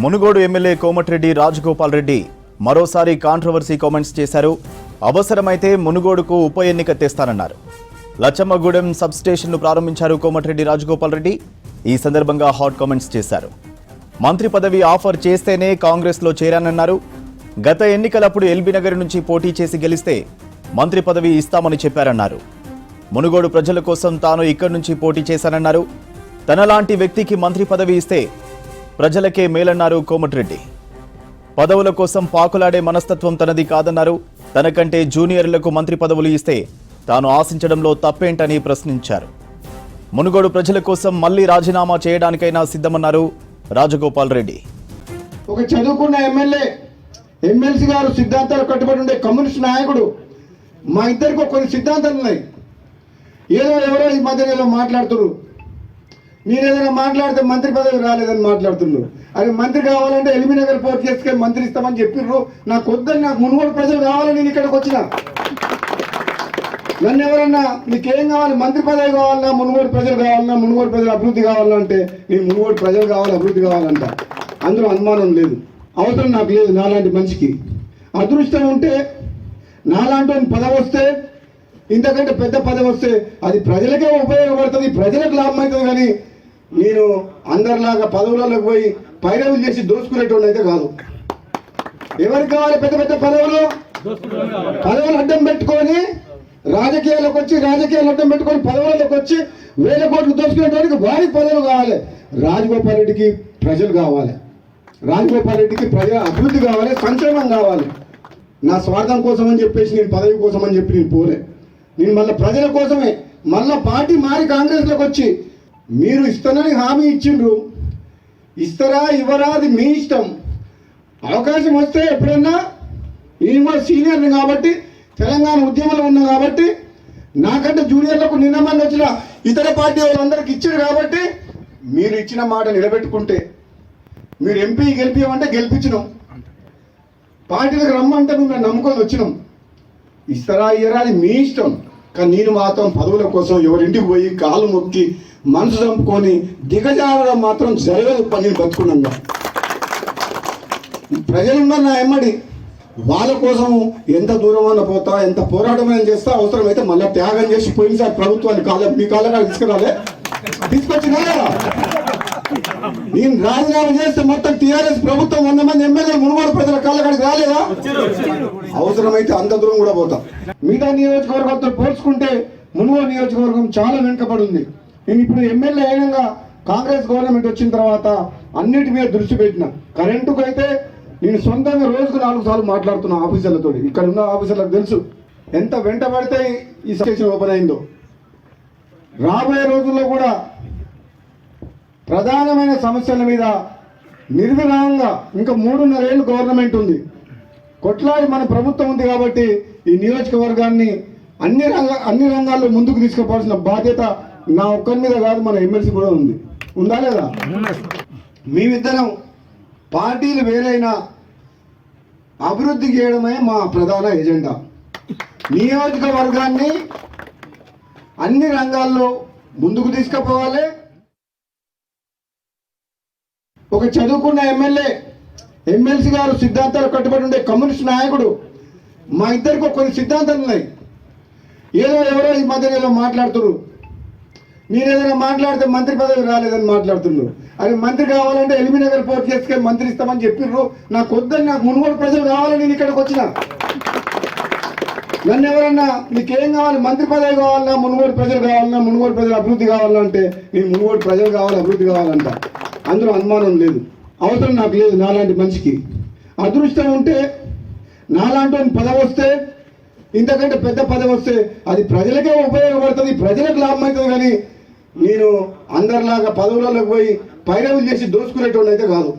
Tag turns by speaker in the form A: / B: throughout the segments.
A: Munugode MLA Komatireddy Rajagopal Reddy మరోసారి controversy comments చేశారు. అవసరమైతే మునుగోడుకు ఉప ఎన్నిక తెస్తానన్నారు. లచ్చమ్మగూడెం సబ్ స్టేషన్ను ప్రారంభించారు కోమటిరెడ్డి రాజగోపాల్ రెడ్డి. ఈ సందర్భంగా హాట్ కామెంట్స్ చేశారు. మంత్రి పదవి ఆఫర్ చేస్తేనే కాంగ్రెస్లో చేరానన్నారు. గత ఎన్నికలప్పుడు ఎల్బీనగర్ నుంచి పోటీ చేసి గెలిస్తే మంత్రి పదవి ఇస్తామని చెప్పారన్నారు. మునుగోడు ప్రజల కోసం తాను ఇక్కడి నుంచి పోటీ చేశానన్నారు. తనలాంటి వ్యక్తికి మంత్రి పదవి ఇస్తే ప్రజలకే మేలన్నారు కోమటిరెడ్డి. పదవుల కోసం పాకులాడే మనస్తత్వం తనది కాదన్నారు. తనకంటే జూనియర్లకు మంత్రి పదవులు ఇస్తే తాను ఆశించడంలో తప్పేంటని ప్రశ్నించారు. మునుగోడు ప్రజల కోసం మళ్లీ రాజీనామా చేయడానికైనా సిద్ధమన్నారు రాజగోపాల్ రెడ్డి.
B: ఒక చదువుకున్న ఎమ్మెల్సీ గారు సిద్ధాంతాలు కట్టుబడి ఉండే కమ్యూనిస్ట్ నాయకుడు. మా ఇద్దరికి కొన్ని సిద్ధాంతాలు ఉన్నాయి. ఎవరో ఈ మధ్యలో మాట్లాడుతున్నారు. నేను ఏదైనా మాట్లాడితే మంత్రి పదవి రాలేదని మాట్లాడుతున్నారు. అది మంత్రి కావాలంటే ఎల్బీనగర్ పోటీ చేసుకొని మంత్రి ఇస్తామని చెప్పిర్రు. నాకు వద్దని, నాకు మునుగోడు ప్రజలు కావాలని నేను ఇక్కడికి వచ్చిన. నన్ను ఎవరన్నా నీకేం కావాలి, మంత్రి పదవి కావాలన్నా, మునుగోడు ప్రజలు కావాలన్నా, మునుగోడు ప్రజలు అభివృద్ధి కావాలన్నా అంటే నేను మునుగోడు ప్రజలు కావాలి, అభివృద్ధి కావాలంట. అందులో అనుమానం లేదు. అవసరం నాకు లేదు. నాలాంటి మనిషికి అదృష్టం ఉంటే, నాలాంటి పదవి వస్తే, ఇంతకంటే పెద్ద పదవి వస్తే అది ప్రజలకే ఉపయోగపడుతుంది, ప్రజలకు లాభం అవుతుంది. కానీ నేను అందరిలాగా పదవులలోకి పోయి పైరవులు చేసి దోసుకునేటువంటి అయితే కాదు. ఎవరికి కావాలి పెద్ద పెద్ద పదవులు? పదవులు అడ్డం పెట్టుకొని రాజకీయాలకు వచ్చి, రాజకీయాలు అడ్డం పెట్టుకొని పదవులకు వచ్చి వేల కోట్లు దోసుకునేటానికి వారికి పదవులు కావాలి. రాజగోపాల్ రెడ్డికి ప్రజలు కావాలి. రాజగోపాల్ రెడ్డికి ప్రజల అభివృద్ధి కావాలి, సంక్షేమం కావాలి. నా స్వార్థం కోసం అని చెప్పేసి, నేను పదవి కోసం అని చెప్పి నేను పోలే. నేను మళ్ళీ ప్రజల కోసమే, మళ్ళీ పార్టీ మారి కాంగ్రెస్లోకి వచ్చి మీరు ఇస్తానని హామీ ఇచ్చిండ్రు. ఇస్తారా ఇవ్వరా అది మీ ఇష్టం. అవకాశం వస్తే ఎప్పుడన్నా, నేను కూడా సీనియర్ని కాబట్టి, తెలంగాణ ఉద్యమంలో ఉన్నా కాబట్టి, నాకంటే జూనియర్లకు నిన్నమని వచ్చిన ఇతర పార్టీ వాళ్ళందరికీ ఇచ్చారు కాబట్టి, మీరు ఇచ్చిన మాట నిలబెట్టుకుంటే, మీరు ఎంపీ గెలిపించమంటే గెలిపించినాం, పార్టీలకు రమ్మంటే మేము నమ్ముకొని వచ్చినాం. ఇస్తారా ఇయ్యరా అది మీ ఇష్టం. కానీ నేను మాత్రం పదవుల కోసం ఎవరింటికి పోయి కాలు మొక్కి మనసు చంపుకొని దిగజారడం మాత్రం జరగదు. నేను బతుకున్నాగా ప్రజలున్నారు నా ఎమ్మడి. వాళ్ళ కోసం ఎంత దూరం అన్న పోతా, ఎంత పోరాటమైనా చేస్తా, అవసరమైతే మళ్ళీ త్యాగం చేసి పోయినసారి ప్రభుత్వాన్ని మీ కాళ్ళ తీసుకురాలే, తీసుకొచ్చినా కదా. నేను రాజీనామా చేస్తే మొత్తం టీఆర్ఎస్ ప్రభుత్వం 100 మంది ఎమ్మెల్యేలు మునుగోడు ప్రజల కాళ్ళకాడికి రాలేదా? అవసరమైతే అంత దూరం కూడా పోతాం. మిగతా నియోజకవర్గంతో పోల్చుకుంటే మునుగోడు నియోజకవర్గం చాలా వెనుకబడి ఉంది. నేను ఇప్పుడు ఎమ్మెల్యే అయినంగా కాంగ్రెస్ గవర్నమెంట్ వచ్చిన తర్వాత అన్నిటి మీద దృష్టి పెట్టిన. కరెంటుకు అయితే నేను సొంతంగా రోజుకు 4 సార్లు మాట్లాడుతున్నా ఆఫీసర్లతో. ఇక్కడ ఉన్న ఆఫీసర్లకు తెలుసు ఎంత వెంటబడితే ఈ స్టేషన్ ఓపెన్ అయిందో. రాబోయే రోజుల్లో కూడా ప్రధానమైన సమస్యల మీద నిర్విరామంగా, ఇంకా 3.5 ఏళ్ళు గవర్నమెంట్ ఉంది, కొట్లాడి మన ప్రభుత్వం ఉంది కాబట్టి ఈ నియోజకవర్గాన్ని అన్ని రంగాల్లో ముందుకు తీసుకుపోవాల్సిన బాధ్యత నా ఒక్కరి మీద కాదు, మన ఎమ్మెల్సీ కూడా ఉంది. ఉందా లేదా? మేమిద్దరం పార్టీలు వేరైనా అభివృద్ధి చేయడమే మా ప్రధాన ఎజెండా. నియోజకవర్గాన్ని అన్ని రంగాల్లో ముందుకు తీసుకుపోవాలి. ఒక చదువుకున్న ఎమ్మెల్సీ గారు సిద్ధాంతాలు కట్టుబడి ఉండే కమ్యూనిస్ట్ నాయకుడు. మా ఇద్దరికి కొన్ని సిద్ధాంతాలు ఉన్నాయి. ఎవరో ఈ మధ్యలో మాట్లాడుతున్నారు. నేను ఏదైనా మాట్లాడితే మంత్రి పదవి రాలేదని మాట్లాడుతున్నారు. అది మంత్రి కావాలంటే ఎల్బీనగర్ పోటీ చేసుకొని మంత్రి ఇస్తామని చెప్పిర్రు. నాకు వద్దని, నాకు మునుగోడు ప్రజలు కావాలని నేను ఇక్కడికి వచ్చిన. నన్ను ఎవరన్నా నీకేం కావాలి, మంత్రి పదవి కావాలన్నా, మునుగోడు ప్రజలు కావాలన్నా, మునుగోడు ప్రజలు అభివృద్ధి కావాలన్నా అంటే నేను మునుగోడు ప్రజలు కావాలి, అభివృద్ధి కావాలంట. అందులో అనుమానం లేదు. అవసరం నాకు లేదు. నాలాంటి మనిషికి అదృష్టం ఉంటే, నాలాంటి పదవి వస్తే, ఇంతకంటే పెద్ద పదవి వస్తే అది ప్రజలకే ఉపయోగపడుతుంది, ప్రజలకు లాభం అవుతుంది. కానీ నేను అందరిలాగా పదవులలోకి పోయి పైరవులు చేసి దోసుకునేటువంటి అయితే కాదు.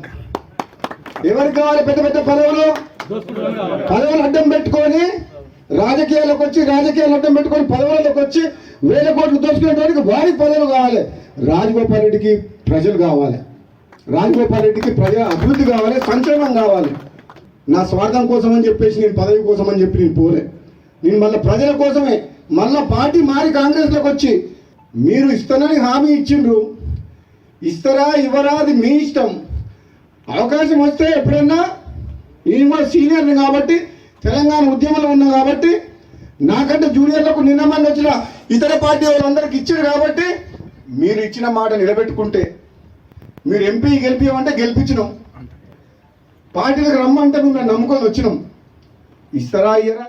B: ఎవరికి కావాలి పెద్ద పెద్ద పదవులు? పదవులు అడ్డం పెట్టుకొని రాజకీయాలకు వచ్చి, రాజకీయాలు అడ్డం పెట్టుకొని పదవులకు వచ్చి వేల కోట్లు దోసుకునేటానికి వారికి పదవులు కావాలి. రాజగోపాల్ రెడ్డికి ప్రజలు కావాలి. రాజగోపాల్ రెడ్డికి ప్రజల అభివృద్ధి కావాలి, సంక్షేమం కావాలి. నా స్వార్థం కోసం అని చెప్పేసి, నేను పదవి కోసం అని చెప్పి నేను పోలే. నేను మళ్ళీ ప్రజల కోసమే, మళ్ళీ పార్టీ మారి కాంగ్రెస్లోకి వచ్చి మీరు ఇస్తానని హామీ ఇచ్చిండ్రు. ఇస్తారా ఇవ్వరా అది మీ ఇష్టం. అవకాశం వస్తే ఎప్పుడన్నా నేను కూడా సీనియర్ని కాబట్టి తెలంగాణ ఉద్యమంలో ఉన్నా కాబట్టి నాకంటే జూనియర్లకు నిన్న మంది వచ్చిన ఇతర పార్టీ వాళ్ళందరికీ ఇచ్చారు కాబట్టి మీరు ఇచ్చిన మాట నిలబెట్టుకుంటే మీరు ఎంపీ గెలిపించమంటే గెలిపించినాం, పార్టీలకు రమ్మంటే మేము నమ్ముకొని వచ్చినాం. ఇస్తారా అయ్యారా?